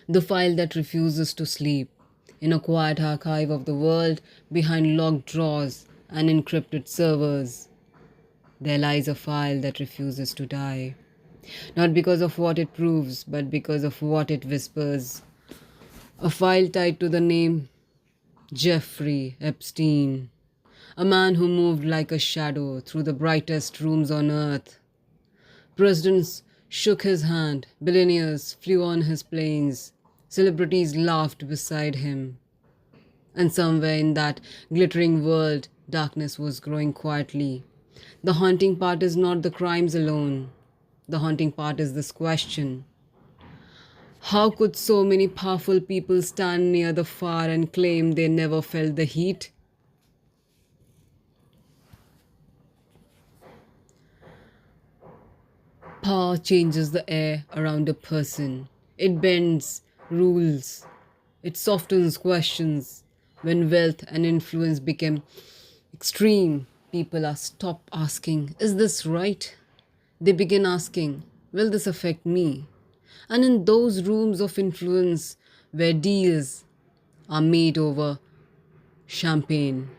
The file that refuses to sleep. In a quiet archive of the world, behind locked drawers and encrypted servers, there lies a file that refuses to die. Not because of what it proves, but because of what it whispers. A file tied to the name Jeffrey Epstein. A man who moved like a shadow through the brightest rooms on earth. Presidents shook his hand, billionaires flew on his planes, celebrities laughed beside him. And somewhere in that glittering world, darkness was growing quietly. The haunting part is not the crimes alone. The haunting part is this question: how could so many powerful people stand near the fire and claim they never felt the heat? Power changes the air around a person. It bends rules. It softens questions. When wealth and influence become extreme, people are stop asking, is this right? They begin asking, will this affect me? And in those rooms of influence where deals are made over champagne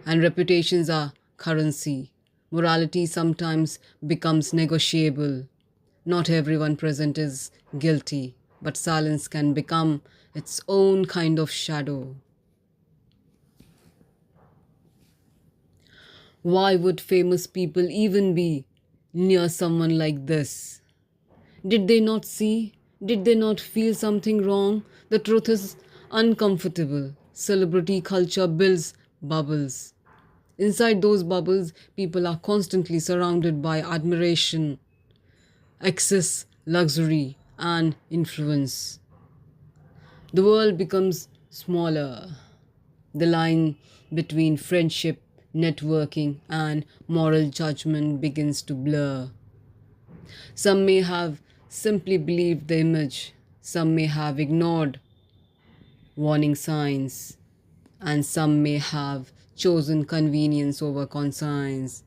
and reputations are currency, morality sometimes becomes negotiable. Not everyone present is guilty, but silence can become its own kind of shadow. Why would famous people even be near someone like this? Did they not see? Did they not feel something wrong? The truth is uncomfortable. Celebrity culture builds bubbles. Inside those bubbles, people are constantly surrounded by admiration, excess, luxury, and influence. The world becomes smaller. The line between friendship, networking, and moral judgment begins to blur. Some may have simply believed the image, some may have ignored warning signs, and some may have chosen convenience over conscience.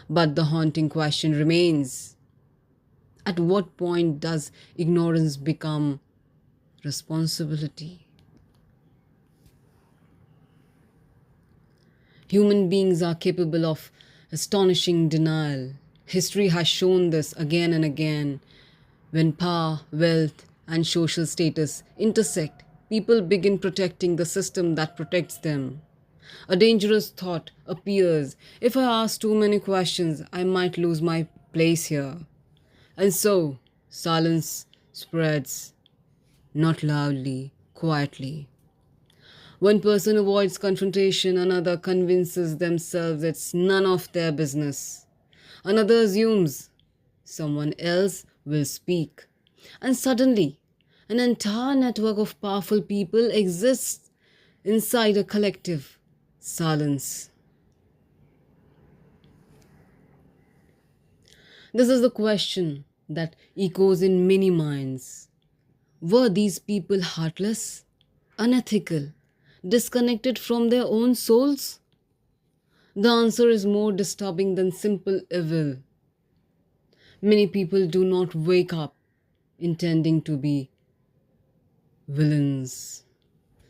But the haunting question remains: at what point does ignorance become responsibility? Human beings are capable of astonishing denial. History has shown this again and again. When power, wealth, and social status intersect, people begin protecting the system that protects them. A dangerous thought appears: if I ask too many questions, I might lose my place here. And so, silence spreads, not loudly, quietly. One person avoids confrontation, another convinces themselves it's none of their business. Another assumes someone else will speak. And suddenly, an entire network of powerful people exists inside a collective silence. This is the question that echoes in many minds. Were these people heartless, unethical, disconnected from their own souls? The answer is more disturbing than simple evil. Many people do not wake up intending to be villains.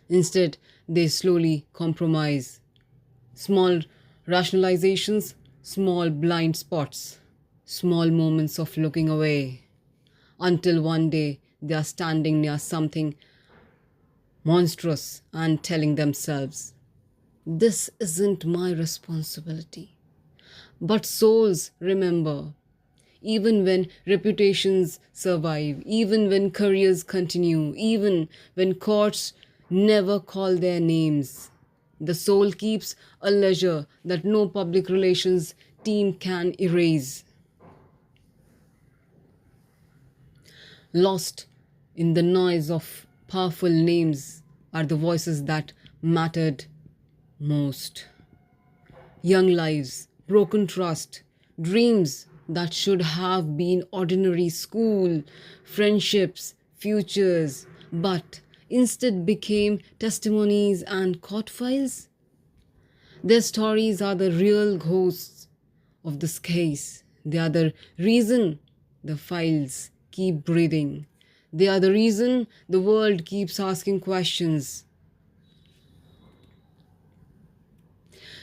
Instead, they slowly compromise. Small rationalizations, small blind spots, small moments of looking away, until one day they are standing near something monstrous and telling themselves, this isn't my responsibility. But souls remember. Even when reputations survive, even when careers continue, even when courts never call their names, the soul keeps a ledger that no public relations team can erase. Lost in the noise of powerful names are the voices that mattered most. Young lives, broken trust, dreams that should have been ordinary school, friendships, futures, but instead became testimonies and court files. Their stories are the real ghosts of this case. They are the reason the files keep breathing. They are the reason the world keeps asking questions.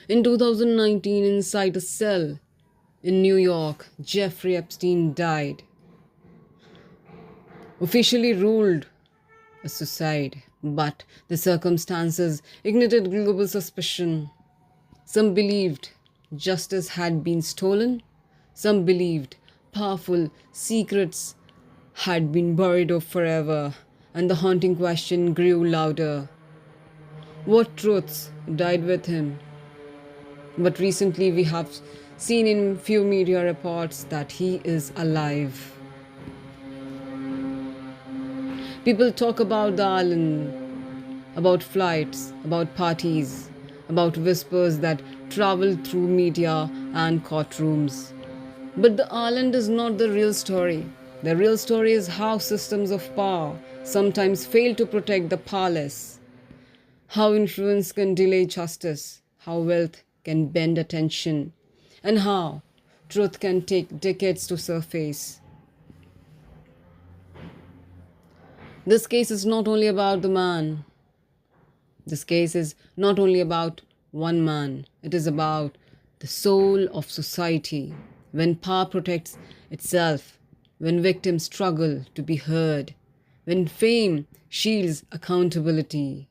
In 2019, inside a cell in New York, Jeffrey Epstein died, officially ruled a suicide, but the circumstances ignited global suspicion. Some believed justice had been stolen, some believed powerful secrets had been buried up forever, and the haunting question grew louder. What truths died with him? But recently we have seen in few media reports that he is alive. People talk about the island, about flights, about parties, about whispers that travel through media and courtrooms. But the island is not the real story. The real story is how systems of power sometimes fail to protect the powerless, how influence can delay justice, how wealth can bend attention, and how truth can take decades to surface. This case is not only about the man. This case is not only about one man. It is about the soul of society. When power protects itself, when victims struggle to be heard, when fame shields accountability,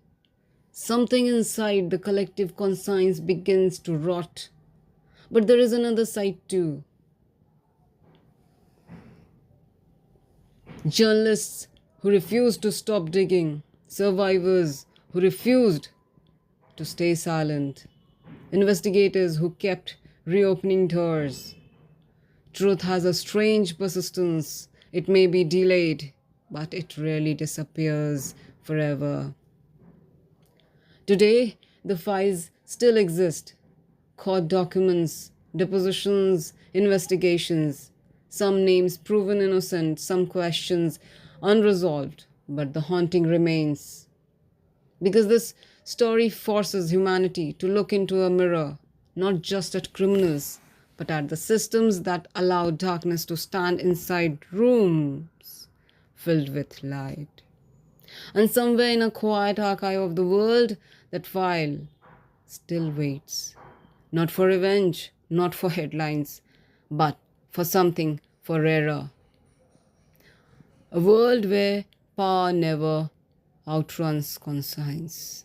something inside the collective conscience begins to rot. But there is another side too. Journalists who refused to stop digging, survivors who refused to stay silent, investigators who kept reopening doors. Truth has a strange persistence. It may be delayed, but it rarely disappears forever. Today, the files still exist. Court documents, depositions, investigations. Some names proven innocent, some questions unresolved, but the haunting remains. Because this story forces humanity to look into a mirror, not just at criminals, but at the systems that allow darkness to stand inside rooms filled with light. And somewhere in a quiet archive of the world, that file still waits. Not for revenge, not for headlines, but for something for rarer. A world where power never outruns conscience.